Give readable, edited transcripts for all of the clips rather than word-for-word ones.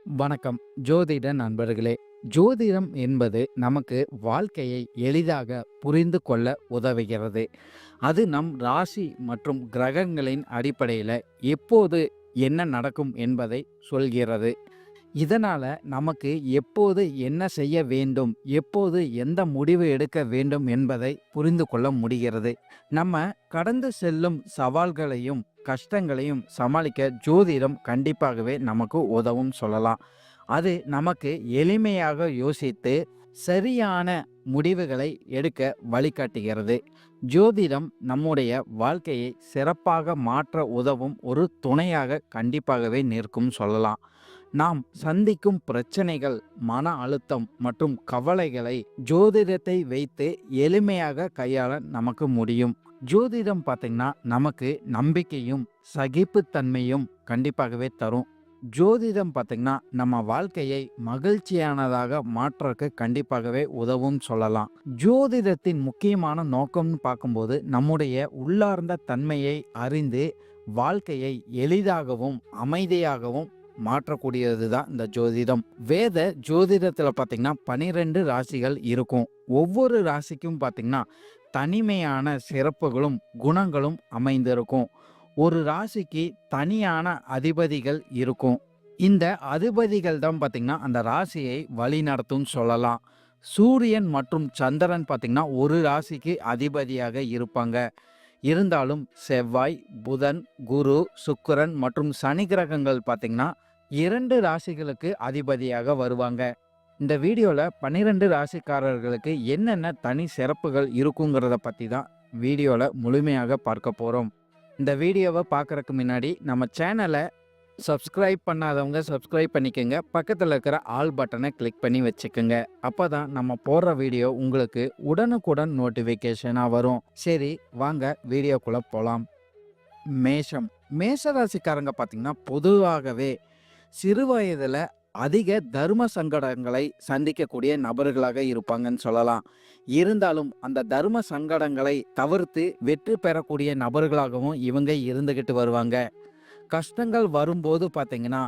வணக்கம். ஜோதிட நண்பர்களே, ஜோதிடம் என்பது நமக்கு வாழ்க்கையை எளிதாக புரிந்து கொள்ள உதவுகிறது. அது நம் ராசி மற்றும் கிரகங்களின் அடிப்படையில் எப்போது என்ன நடக்கும் என்பதை சொல்கிறது. இதனால நமக்கு எப்போது என்ன செய்ய வேண்டும், எப்போது எந்த முடிவு எடுக்க வேண்டும் என்பதை புரிந்து கொள்ள முடிகிறது. நம்ம கடந்து செல்லும் சவால்களையும் கஷ்டங்களையும் சமாளிக்க ஜோதிடம் கண்டிப்பாகவே நமக்கு உதவும் சொல்லலாம். அது நமக்கு எளிமையாக யோசித்து சரியான முடிவுகளை எடுக்க வழிகாட்டுகிறது. ஜோதிடம் நம்முடைய வாழ்க்கையை சிறப்பாக மாற்ற உதவும் ஒரு துணையாக கண்டிப்பாகவே நிற்கும் சொல்லலாம். நாம் சந்திக்கும் பிரச்சனைகள், மன அழுத்தம் மற்றும் கவலைகளை ஜோதிடத்தை வைத்து எளிமையாக கையாள நமக்கு முடியும். ஜோதிடம் பார்த்தீங்கன்னா நமக்கு நம்பிக்கையும் சகிப்புத்தன்மையும் கண்டிப்பாகவே தரும். ஜோதிடம் பார்த்தீங்கன்னா நம்ம வாழ்க்கையை மகிழ்ச்சியானதாக மாற்றக்கு கண்டிப்பாகவே உதவும் சொல்லலாம். ஜோதிடத்தின் முக்கியமான நோக்கம்னு பார்க்கும்போது நம்முடைய உள்ளார்ந்த தன்மையை அறிந்து வாழ்க்கையை எளிதாகவும் அமைதியாகவும் மாற்றக்கூடியது தான் இந்த ஜோதிடம். வேத ஜோதிடத்தில் பார்த்தீங்கன்னா 12 ராசிகள் இருக்கும். ஒவ்வொரு ராசிக்கும் பார்த்தீங்கன்னா தனிமையான சிறப்புகளும் குணங்களும் அமைந்திருக்கும். ஒரு ராசிக்கு தனியான அதிபதிகள் இருக்கும். இந்த அதிபதிகள் தான் பார்த்தீங்கன்னா அந்த ராசியை வழி நடத்தும் சொல்லலாம். சூரியன் மற்றும் சந்திரன் பார்த்தீங்கன்னா ஒரு ராசிக்கு அதிபதியாக இருப்பாங்க. இருந்தாலும் செவ்வாய், புதன், குரு, சுக்கிரன் மற்றும் சனி கிரகங்கள் பார்த்தீங்கன்னா 2 ராசிகளுக்கு அதிபதியாக வருவாங்க. இந்த வீடியோவில் 12 ராசிக்காரர்களுக்கு என்னென்ன தனி சிறப்புகள் இருக்குங்கிறத பற்றி தான் வீடியோவில் முழுமையாக பார்க்க போகிறோம். இந்த வீடியோவை பார்க்குறக்கு முன்னாடி நம்ம சேனலை சப்ஸ்கிரைப் பண்ணாதவங்க சப்ஸ்கிரைப் பண்ணிக்கோங்க. பக்கத்தில் இருக்கிற ஆல் பட்டனை கிளிக் பண்ணி வச்சுக்கோங்க. அப்போ தான் நம்ம போடுற வீடியோ உங்களுக்கு உடனுக்குடன் நோட்டிஃபிகேஷனாக வரும். சரி, வாங்க வீடியோக்குள்ளே போகலாம். மேஷம். மேஷராசிக்காரங்க பார்த்திங்கன்னா பொதுவாகவே சிறு வயதில் அதிக தர்ம சங்கடங்களை சந்திக்கக்கூடிய நபர்களாக இருப்பாங்கன்னு சொல்லலாம். இருந்தாலும் அந்த தர்ம சங்கடங்களை தவிர்த்து வெற்றி பெறக்கூடிய நபர்களாகவும் இவங்க இருந்துக்கிட்டு வருவாங்க. கஷ்டங்கள் வரும்போது பார்த்தீங்கன்னா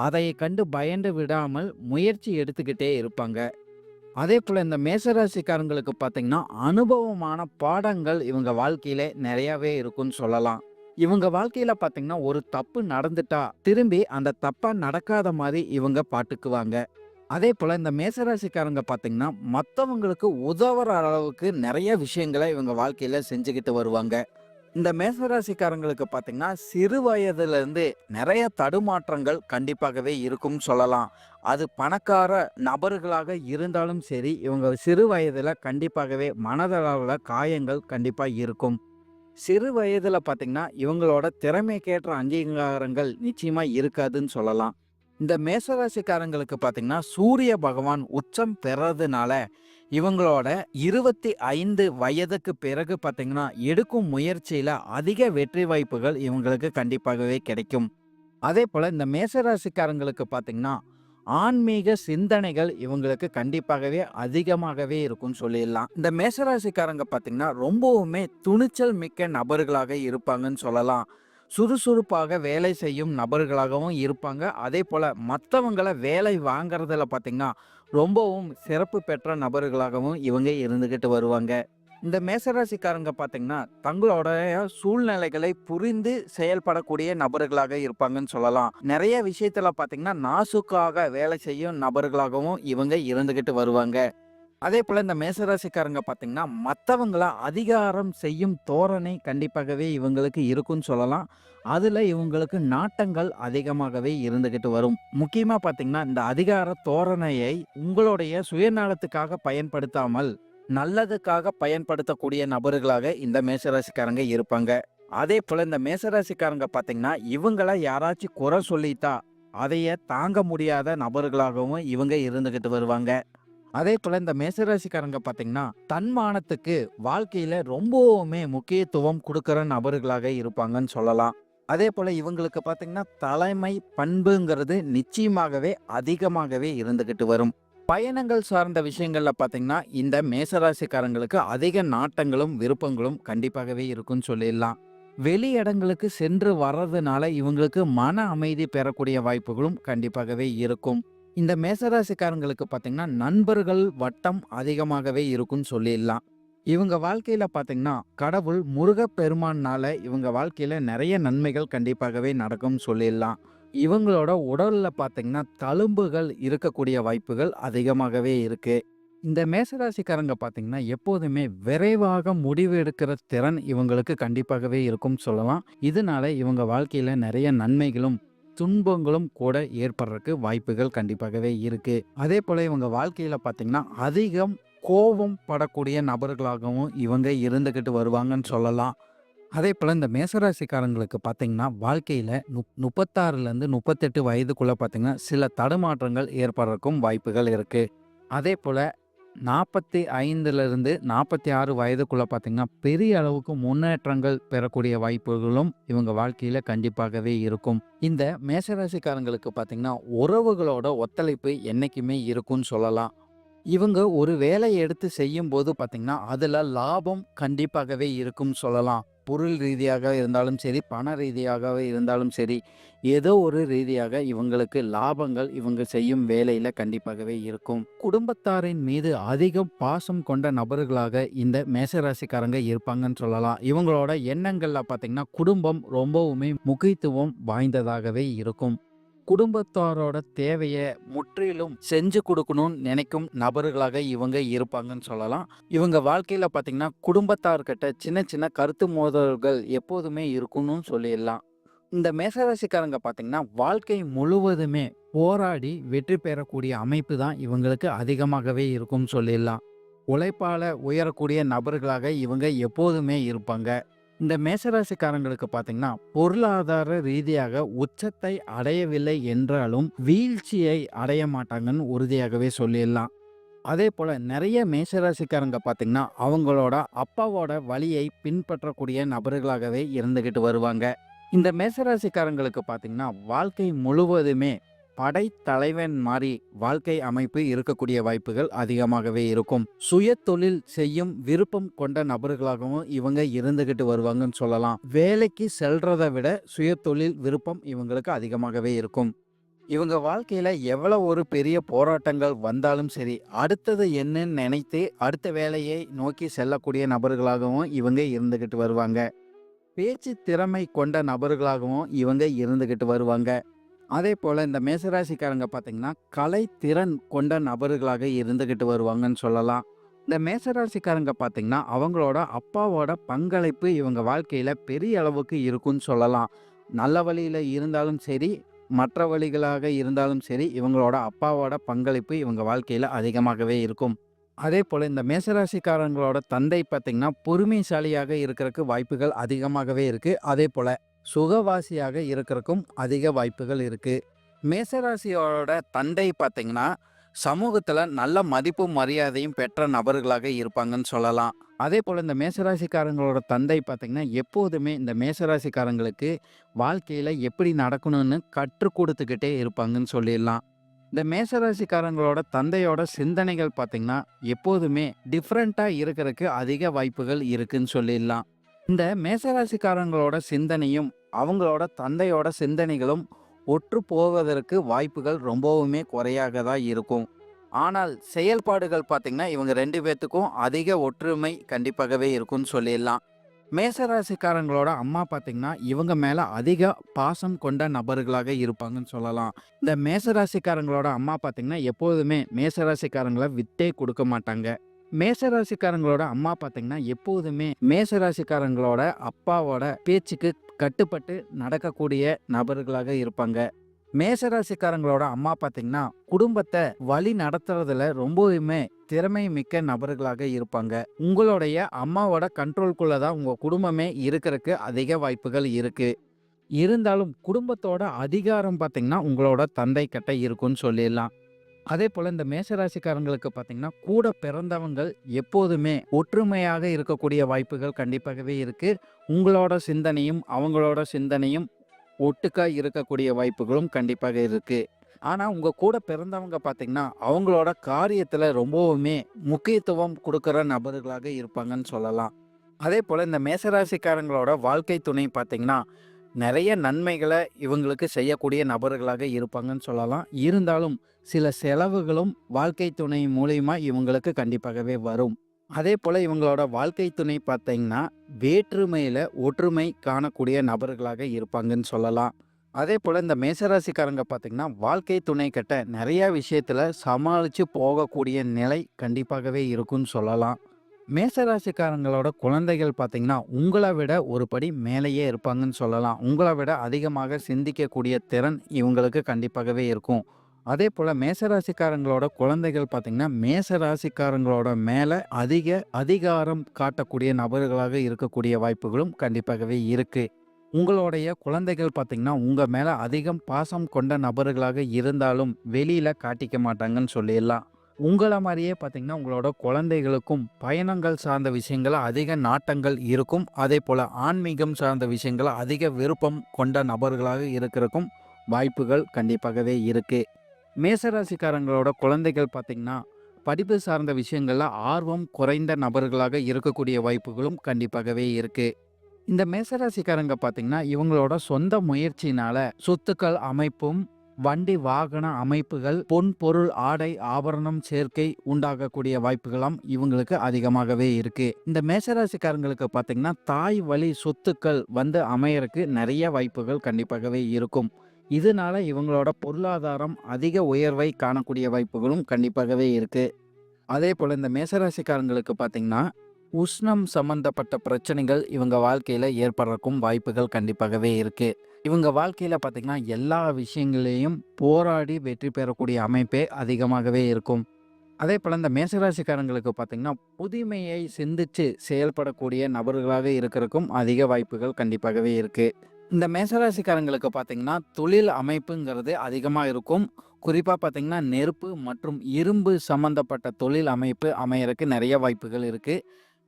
அதை கண்டு பயந்து விடாமல் முயற்சி எடுத்துக்கிட்டே இருப்பாங்க. அதே போல் இந்த மேசராசிக்காரங்களுக்கு பார்த்தீங்கன்னா அனுபவமான பாடங்கள் இவங்க வாழ்க்கையில நிறையாவே இருக்குன்னு சொல்லலாம். இவங்க வாழ்க்கையில பார்த்தீங்கன்னா ஒரு தப்பு நடந்துட்டா திரும்பி அந்த தப்பா நடக்காத மாதிரி இவங்க பாட்டுக்குவாங்க. அதே போல இந்த மேசராசிக்காரங்க பார்த்தீங்கன்னா மற்றவங்களுக்கு உதவுற அளவுக்கு நிறைய விஷயங்களை இவங்க வாழ்க்கையில செஞ்சுக்கிட்டு வருவாங்க. இந்த மேசராசிக்காரங்களுக்கு பார்த்தீங்கன்னா சிறு வயதுல இருந்து நிறைய தடுமாற்றங்கள் கண்டிப்பாகவே இருக்கும் சொல்லலாம். அது பணக்கார நபர்களாக இருந்தாலும் சரி, இவங்க சிறு வயதுல கண்டிப்பாகவே மனதளவுல காயங்கள் கண்டிப்பா இருக்கும். சிறு வயதுல பார்த்தீங்கன்னா இவங்களோட திறமைக்கேற்ற அங்கீகாரங்கள் நிச்சயமா இருக்காதுன்னு சொல்லலாம். இந்த மேசராசிக்காரங்களுக்கு பார்த்தீங்கன்னா சூரிய பகவான் உச்சம் பெறதுனால இவங்களோட 25 வயதுக்கு பிறகு பார்த்தீங்கன்னா எடுக்கும் முயற்சியில அதிக வெற்றி வாய்ப்புகள் இவங்களுக்கு கண்டிப்பாகவே கிடைக்கும். அதே போல இந்த மேசராசிக்காரங்களுக்கு பார்த்தீங்கன்னா ஆன்மீக சிந்தனைகள் இவங்களுக்கு கண்டிப்பாகவே அதிகமாகவே இருக்கும்னு சொல்லிடலாம். இந்த மேசராசிக்காரங்க பார்த்தீங்கன்னா ரொம்பவுமே துணிச்சல் மிக்க நபர்களாக இருப்பாங்கன்னு சொல்லலாம். சுறுசுறுப்பாக வேலை செய்யும் நபர்களாகவும் இருப்பாங்க. அதே போல மற்றவங்களை வேலை வாங்குறதுல பார்த்தீங்கன்னா ரொம்பவும் சிறப்பு பெற்ற நபர்களாகவும் இவங்க இருந்துகிட்டு வருவாங்க. இந்த மேசராசிக்காரங்க பார்த்தீங்கன்னா தங்களோட சூழ்நிலைகளை புரிந்து செயல்படக்கூடிய நபர்களாக இருப்பாங்கன்னு சொல்லலாம். நிறைய விஷயத்துல பார்த்தீங்கன்னா நாசுக்காக வேலை செய்யும் நபர்களாகவும் இவங்க இருந்துகிட்டு வருவாங்க. அதே போல இந்த மேசராசிக்காரங்க பார்த்தீங்கன்னா மற்றவங்கள அதிகாரம் செய்யும் தோரணை கண்டிப்பாகவே இவங்களுக்கு இருக்குன்னு சொல்லலாம். அதுல இவங்களுக்கு நாட்டங்கள் அதிகமாகவே இருந்துகிட்டு வரும். முக்கியமா பார்த்தீங்கன்னா இந்த அதிகார தோரணையை உங்களுடைய சுயநலத்துக்காக பயன்படுத்தாமல் நல்லதுக்காக பயன்படுத்தக்கூடிய நபர்களாக இந்த மேசராசிக்காரங்க இருப்பாங்க. அதே போல இந்த மேசராசிக்காரங்க பார்த்தீங்கன்னா இவங்கள யாராச்சும் குறை சொல்லிட்டா அதைய தாங்க முடியாத நபர்களாகவும் இவங்க இருந்துகிட்டு வருவாங்க. அதே போல இந்த மேசராசிக்காரங்க பார்த்தீங்கன்னா தன்மானத்துக்கு வாழ்க்கையில ரொம்பவுமே முக்கியத்துவம் கொடுக்கிற நபர்களாக இருப்பாங்கன்னு சொல்லலாம். அதே போல இவங்களுக்கு பார்த்தீங்கன்னா தலைமை பண்புங்கிறது நிச்சயமாகவே அதிகமாகவே இருந்துகிட்டு வரும். பயணங்கள் சார்ந்த விஷயங்கள்ல பார்த்தீங்கன்னா இந்த மேசராசிக்காரங்களுக்கு அதிக நாட்டங்களும் விருப்பங்களும் கண்டிப்பாகவே இருக்குன்னு சொல்லிடலாம். வெளி இடங்களுக்கு சென்று வர்றதுனால இவங்களுக்கு மன அமைதி பெறக்கூடிய வாய்ப்புகளும் கண்டிப்பாகவே இருக்கும். இந்த மேசராசிக்காரங்களுக்கு பார்த்தீங்கன்னா, நண்பர்கள் வட்டம் அதிகமாகவே இருக்குன்னு சொல்லிடலாம். இவங்க வாழ்க்கையில பார்த்தீங்கன்னா, கடவுள் முருகப்பெருமான்னால இவங்க வாழ்க்கையில நெறைய நன்மைகள் கண்டிப்பாகவே நடக்கும்னு சொல்லிடலாம். இவங்களோட உடல்ல பார்த்தீங்கன்னா, தழும்புகள் இருக்கக்கூடிய வாய்ப்புகள் அதிகமாகவே இருக்கு. இந்த மேசராசிக்காரங்க பார்த்தீங்கன்னா, எப்போதுமே விரைவாக முடிவு எடுக்கிற திறன் இவங்களுக்கு கண்டிப்பாகவே இருக்கும்னு சொல்லலாம். இதனால இவங்க வாழ்க்கையில நெறைய நன்மைகளும், துன்பங்களும் கூட ஏற்படுறக்கு வாய்ப்புகள் கண்டிப்பாகவே இருக்கு. அதேபோல இவங்க வாழ்க்கையில பார்த்தீங்கன்னா, அதிகம் கோபம் படக்கூடிய நபர்களாகவும் இவங்க இருந்துகிட்டு வருவாங்கன்னு சொல்லலாம். அதேபோல இந்த மேசராசிக்காரங்களுக்கு பார்த்தீங்கன்னா, வாழ்க்கையில 36லேருந்து 38 வயதுக்குள்ள பார்த்தீங்கன்னா, சில தடுமாற்றங்கள் ஏற்படுறக்கும் வாய்ப்புகள் இருக்கு. அதேபோல 45லிருந்து 46 வயதுக்குள்ள பார்த்தீங்கன்னா, பெரிய அளவுக்கு முன்னேற்றங்கள் பெறக்கூடிய வாய்ப்புகளும் இவங்க வாழ்க்கையில கண்டிப்பாகவே இருக்கும். இந்த மேசராசிக்காரங்களுக்கு பார்த்தீங்கன்னா, உறவுகளோட ஒத்துழைப்பு என்னைக்குமே இருக்கும்னு சொல்லலாம். இவங்க ஒரு வேலைய எடுத்து செய்யும்போது பார்த்தீங்கன்னா, அதுல லாபம் கண்டிப்பாகவே இருக்கும்னு சொல்லலாம். பொருள் ரீதியாக இருந்தாலும் சரி, பண ரீதியாகவே இருந்தாலும் சரி, ஏதோ ஒரு ரீதியாக இவங்களுக்கு லாபங்கள் இவங்க செய்யும் வேலையில கண்டிப்பாகவே இருக்கும். குடும்பத்தாரின் மீது அதிகம் பாசம் கொண்ட நபர்களாக இந்த மேசராசிக்காரங்க இருப்பாங்கன்னு சொல்லலாம். இவங்களோட எண்ணங்கள்ல பார்த்தீங்கன்னா, குடும்பம் ரொம்பவுமே முக்கியத்துவம் வாய்ந்ததாகவே இருக்கும். குடும்பத்தாரோட தேவைய முற்றிலும் செஞ்சு குடுக்கணும்னு நினைக்கும் நபர்களாக இவங்க இருப்பாங்கன்னு சொல்லலாம். இவங்க வாழ்க்கையில பார்த்தீங்கன்னா, குடும்பத்தார்கிட்ட சின்ன சின்ன கருத்து மோதல்கள் எப்போதுமே இருக்கும்னு சொல்லிடலாம். இந்த மேசராசிக்காரங்க பார்த்தீங்கன்னா, வாழ்க்கை முழுவதுமே போராடி வெற்றி பெறக்கூடிய அமைப்பு தான் இவங்களுக்கு அதிகமாகவே இருக்கும்னு சொல்லிடலாம். உழைப்பால உயரக்கூடிய நபர்களாக இவங்க எப்போதுமே இருப்பாங்க. இந்த மேசராசிக்காரங்களுக்கு பார்த்தீங்கன்னா, பொருளாதார ரீதியாக உச்சத்தை அடையவில்லை என்றாலும், வீழ்ச்சியை அடைய மாட்டாங்கன்னு உறுதியாகவே சொல்லிடலாம். அதேபோல நெறைய மேசராசிக்காரங்க பார்த்தீங்கன்னா, அவங்களோட அப்பாவோட வழியை பின்பற்றக்கூடிய நபர்களாகவே இருந்துகிட்டு வருவாங்க. இந்த மேசராசிக்காரங்களுக்கு பார்த்தீங்கன்னா, வாழ்க்கை முழுவதுமே படைத்தலைவன் மாரி வாழ்க்கை அமைப்பு இருக்கக்கூடிய வாய்ப்புகள் அதிகமாகவே இருக்கும். சுய தொழில் செய்யும் விருப்பம் கொண்ட நபர்களாகவும் இவங்க இருந்துகிட்டு வருவாங்கன்னு சொல்லலாம். வேலைக்கு செல்றத விட சுய தொழில் விருப்பம் இவங்களுக்கு அதிகமாகவே இருக்கும். இவங்க வாழ்க்கையில எவ்வளவு ஒரு பெரிய போராட்டங்கள் வந்தாலும் சரி, அடுத்தது என்னன்னு நினைத்து அடுத்த வேலையை நோக்கி செல்லக்கூடிய நபர்களாகவும் இவங்க இருந்துகிட்டு வருவாங்க. பேச்சு திறமை கொண்ட நபர்களாகவும் இவங்க இருந்துகிட்டு வருவாங்க. அதேபோல இந்த மேசராசிக்காரங்க பார்த்தீங்கன்னா, கலைத்திறன் கொண்ட நபர்களாக இருந்துகிட்டு வருவாங்கன்னு சொல்லலாம். இந்த மேசராசிக்காரங்க பார்த்தீங்கன்னா, அவங்களோட அப்பாவோட பங்களிப்பு இவங்க வாழ்க்கையில பெரிய அளவுக்கு இருக்குன்னு சொல்லலாம். நல்ல வழியில இருந்தாலும் சரி, மற்ற வழிகளாக இருந்தாலும் சரி, இவங்களோட அப்பாவோட பங்களிப்பு இவங்க வாழ்க்கையில அதிகமாகவே இருக்கும். அதேபோல இந்த மேசராசிக்காரங்களோட தந்தை பார்த்தீங்கன்னா, பொறுமைசாலியாக இருக்கறக்கு வாய்ப்புகள் அதிகமாகவே இருக்கு. அதேபோல சுகவாசியாக இருக்கறக்கும் அதிக வாய்ப்புகள் இருக்கு. மேசராசியோட தந்தை பார்த்தீங்கன்னா, சமூகத்துல நல்ல மதிப்பும், மரியாதையும் பெற்ற நபர்களாக இருப்பாங்கன்னு சொல்லலாம். அதேபோல இந்த மேசராசிக்காரங்களோட தந்தை பார்த்தீங்கன்னா, எப்போதுமே இந்த மேசராசிக்காரங்களுக்கு வாழ்க்கையில எப்படி நடக்கணும்னு கற்றுக் குடுத்துக்கிட்டே இருப்பாங்கன்னு சொல்லிடலாம். இந்த மேசராசிக்காரங்களோட தந்தையோட சிந்தனைகள் பார்த்தீங்கன்னா, எப்போதுமே டிஃப்ரெண்ட்டா இருக்கறக்கு அதிக வாய்ப்புகள் இருக்குன்னு சொல்லிடலாம். இந்த மேசராசிக்காரங்களோட சிந்தனையும், அவங்களோட தந்தையோட சிந்தனைகளும் ஒற்று போவதற்கு வாய்ப்புகள் ரொம்பவுமே குறையாக தான் இருக்கும். ஆனால் செயல்பாடுகள் பார்த்தீங்கன்னா, இவங்க 2 பேத்துக்கும் அதிக ஒற்றுமை கண்டிப்பாகவே இருக்கும்னு சொல்லிடலாம். மேசராசிக்காரங்களோட அம்மா பார்த்தீங்கன்னா, இவங்க மேல அதிக பாசம் கொண்ட நபர்களாக இருப்பாங்கன்னு சொல்லலாம். இந்த மேசராசிக்காரங்களோட அம்மா பார்த்தீங்கன்னா, எப்போதுமே மேசராசிக்காரங்கள விட்டே குடுக்க மாட்டாங்க. மேசராசிக்காரங்களோட அம்மா பார்த்தீங்கன்னா, எப்போதுமே மேசராசிக்காரங்களோட அப்பாவோட பேச்சுக்கு கட்டுப்பட்டு நடக்கக்கூடிய நபர்களாக இருப்பாங்க. மேசராசிக்காரங்களோட அம்மா பார்த்தீங்கன்னா, குடும்பத்த வழி நடத்துறதுல ரொம்பவுமே திறமை மிக்க நபர்களாக இருப்பாங்க. உங்களுடைய அம்மாவோட கண்ட்ரோல்குள்ள தான் உங்க குடும்பமே இருக்கறக்கு அதிக வாய்ப்புகள் இருக்கு. இருந்தாலும் குடும்பத்தோட அதிகாரம் பார்த்தீங்கன்னா, உங்களோட தந்தை கிட்ட இருக்குன்னு சொல்லிடலாம். அதேபோல இந்த மேசராசிக்காரங்களுக்கு பார்த்தீங்கன்னா, கூட பிறந்தவங்கள் எப்போதுமே ஒற்றுமையாக இருக்கக்கூடிய வாய்ப்புகள் கண்டிப்பாகவே இருக்கு. உங்களோட சிந்தனையும், அவங்களோட சிந்தனையும் ஒட்டுக்கா இருக்கக்கூடிய வாய்ப்புகளும் கண்டிப்பாக இருக்கு. ஆனா, உங்க கூட பிறந்தவங்க பார்த்தீங்கன்னா, அவங்களோட காரியத்துல ரொம்பவுமே முக்கியத்துவம் குடுக்குற நபர்களாக இருப்பாங்கன்னு சொல்லலாம். அதே போல் இந்த மேசராசிக்காரங்களோட வாழ்க்கை துணை பார்த்தீங்கன்னா நிறைய நன்மைகளை இவங்களுக்கு செய்யக்கூடிய நபர்களாக இருப்பாங்கன்னு சொல்லலாம். இருந்தாலும் சில செலவுகளும் வாழ்க்கை துணை மூலியமா இவங்களுக்கு கண்டிப்பாகவே வரும். அதே போல் இவங்களோட வாழ்க்கை துணை பார்த்தீங்கன்னா வேற்றுமையில் ஒற்றுமை காணக்கூடிய நபர்களாக இருப்பாங்கன்னு சொல்லலாம். அதே போல் இந்த மேசராசிக்காரங்க பார்த்தீங்கன்னா வாழ்க்கை துணை கிட்ட நிறையா விஷயத்தில் சமாளித்து போகக்கூடிய நிலை கண்டிப்பாகவே இருக்குன்னு சொல்லலாம். மேசராசிக்காரங்களோட குழந்தைகள் பார்த்தீங்கன்னா உங்களை விட ஒரு படி மேலேயே இருப்பாங்கன்னு சொல்லலாம். உங்களை விட அதிகமாக சிந்திக்கக்கூடிய திறன் இவங்களுக்கு கண்டிப்பாகவே இருக்கும். அதே போல் மேசராசிக்காரங்களோட குழந்தைகள் பார்த்தீங்கன்னா மேசராசிக்காரங்களோட மேலே அதிகாரம் காட்டக்கூடிய நபர்களாக இருக்கக்கூடிய வாய்ப்புகளும் கண்டிப்பாகவே இருக்குது. உங்களுடைய குழந்தைகள் பார்த்தீங்கன்னா உங்கள் மேலே அதிகம் பாசம் கொண்ட நபர்களாக இருந்தாலும் வெளியில் காட்டிக்க மாட்டாங்கன்னு சொல்லிடலாம். உங்கள மாரியே பார்த்தீங்கன்னா, உங்களோட குழந்தைகளுக்கும் பயணங்கள் சார்ந்த விஷயங்கள்ல அதிக நாட்டங்கள் இருக்கும். அதேபோல ஆன்மீகம் சார்ந்த விஷயங்கள்ல அதிக விருப்பம் கொண்ட நபர்களாக இருக்கிறக்கும் வாய்ப்புகள் கண்டிப்பாகவே இருக்கு. மேசராசிக்காரங்களோட குழந்தைகள் பார்த்தீங்கன்னா, படிப்பு சார்ந்த விஷயங்கள்ல ஆர்வம் குறைந்த நபர்களாக இருக்கக்கூடிய வாய்ப்புகளும் கண்டிப்பாகவே இருக்கு. இந்த மேசராசிக்காரங்க பார்த்தீங்கன்னா, இவங்களோட சொந்த முயற்சியினால சொத்துக்கள் அமைப்பும் வண்டி வாகன அமைப்புகள் பொன் பொருள் ஆடை ஆபரணம் சேர்க்கை உண்டாகக்கூடிய வாய்ப்புகளாம் இவங்களுக்கு அதிகமாகவே இருக்கு. இந்த மேசராசிக்காரங்களுக்கு பார்த்தீங்கன்னா தாய் வழி சொத்துக்கள் வந்து அமையறக்கு நிறைய வாய்ப்புகள் கண்டிப்பாகவே இருக்கும். இதனால இவங்களோட பொருளாதாரம் அதிக உயர்வை காணக்கூடிய வாய்ப்புகளும் கண்டிப்பாகவே இருக்கு. அதே போல இந்த மேசராசிக்காரங்களுக்கு பார்த்தீங்கன்னா உஷ்ணம் சம்பந்தப்பட்ட பிரச்சனைகள் இவங்க வாழ்க்கையில ஏற்படுறக்கும் வாய்ப்புகள் கண்டிப்பாகவே இருக்கு. இவங்க வாழ்க்கையில பார்த்தீங்கன்னா எல்லா விஷயங்களையும் போராடி வெற்றி பெறக்கூடிய அமைப்பே அதிகமாகவே இருக்கும். அதே போல இந்த மேசராசிக்காரங்களுக்கு பார்த்தீங்கன்னா புதுமையை சிந்திச்சு செயல்படக்கூடிய நபர்களாக இருக்கிறதுக்கும் அதிக வாய்ப்புகள் கண்டிப்பாகவே இருக்கு. இந்த மேசராசிக்காரங்களுக்கு பார்த்தீங்கன்னா தொழில் அமைப்புங்கிறது அதிகமாக இருக்கும். குறிப்பாக பார்த்தீங்கன்னா நெருப்பு மற்றும் இரும்பு சம்பந்தப்பட்ட தொழில் அமைப்பு அமையறதுக்கு நிறைய வாய்ப்புகள் இருக்கு.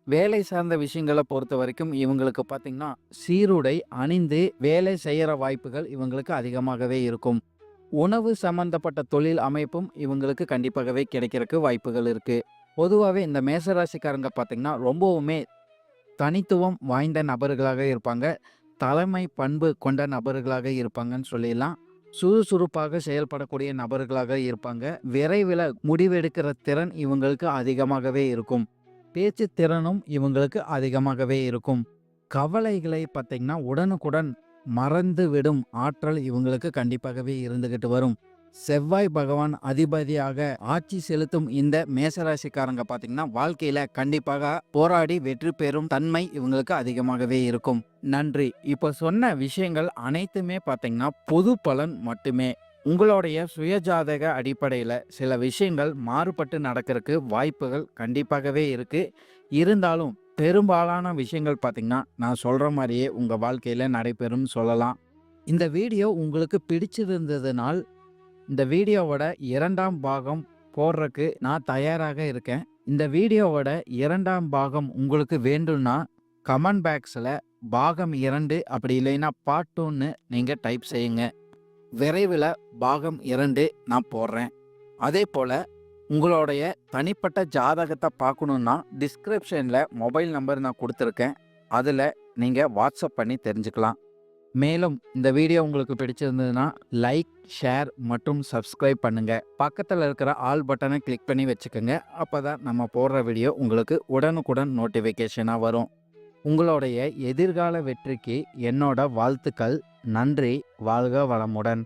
வேலை சார்ந்த விஷயங்களை பொறுத்த வரைக்கும் இவங்களுக்கு பார்த்தீங்கன்னா சீருடை அணிந்து வேலை செய்கிற வாய்ப்புகள் இவங்களுக்கு அதிகமாகவே இருக்கும். உணவு சம்பந்தப்பட்ட தொழில் அமைப்பும் இவங்களுக்கு கண்டிப்பாகவே கிடைக்கிறதுக்கு வாய்ப்புகள் இருக்குது. பொதுவாகவே இந்த மேசராசிக்காரங்க பார்த்தீங்கன்னா ரொம்பவுமே தனித்துவம் வாய்ந்த நபர்களாக இருப்பாங்க. தலைமை பண்பு கொண்ட நபர்களாக இருப்பாங்கன்னு சொல்லிடலாம். சுறுசுறுப்பாக செயல்படக்கூடிய நபர்களாக இருப்பாங்க. விரைவில் முடிவெடுக்கிற திறன் இவங்களுக்கு அதிகமாகவே இருக்கும். பேச்சு திறனும் இவங்களுக்கு அதிகமாகவே இருக்கும். கவலைகளை பார்த்தீங்கன்னா உடனுக்குடன் மறந்து விடும் ஆற்றல் இவங்களுக்கு கண்டிப்பாகவே இருந்துகிட்டு வரும். செவ்வாய் பகவான் அதிபதியாக ஆட்சி செலுத்தும் இந்த மேசராசிக்காரங்க பார்த்தீங்கன்னா வாழ்க்கையில கண்டிப்பாக போராடி வெற்றி பெறும் தன்மை இவங்களுக்கு அதிகமாகவே இருக்கும். நன்றி. இப்போ சொன்ன விஷயங்கள் அனைத்துமே பார்த்தீங்கன்னா பொது பலன் மட்டுமே. உங்களுடைய சுயஜாதக அடிப்படையில் சில விஷயங்கள் மாறுபட்டு நடக்கிறதுக்கு வாய்ப்புகள் கண்டிப்பாகவே இருக்குது. இருந்தாலும் பெரும்பாலான விஷயங்கள் பார்த்திங்கன்னா நான் சொல்கிற மாதிரியே உங்கள் வாழ்க்கையில் நடைபெறும் சொல்லலாம். இந்த வீடியோ உங்களுக்கு பிடிச்சிருந்ததுனால் இந்த வீடியோவோட 2ஆம் பாகம் போடுறதுக்கு நான் தயாராக இருக்கேன். இந்த வீடியோவோட 2ஆம் பாகம் உங்களுக்கு வேண்டும்னா கமெண்ட் பாக்ஸில் பாகம் 2 அப்படி இல்லைன்னா பார்ட் 2ன்னு நீங்கள் டைப் செய்யுங்க. விரைவில் பாகம் 2 நான் போடுறேன். அதே போல் உங்களுடைய தனிப்பட்ட ஜாதகத்தை பார்க்கணுன்னா டிஸ்கிரிப்ஷனில் மொபைல் நம்பர் நான் கொடுத்துருக்கேன். அதில் நீங்கள் வாட்ஸ்அப் பண்ணி தெரிஞ்சுக்கலாம். மேலும் இந்த வீடியோ உங்களுக்கு பிடிச்சிருந்ததுன்னா லைக், ஷேர் மற்றும் சப்ஸ்கிரைப் பண்ணுங்கள். பக்கத்தில் இருக்கிற ஆல் பட்டனை கிளிக் பண்ணி வச்சுக்கோங்க. அப்போ தான் நம்ம போடுற வீடியோ உங்களுக்கு உடனுக்குடன் நோட்டிஃபிகேஷனாக வரும். உங்களுடைய எதிர்கால வெற்றிக்கு என்னோட வாழ்த்துக்கள். நன்றி. வாழ்க வளமுடன்.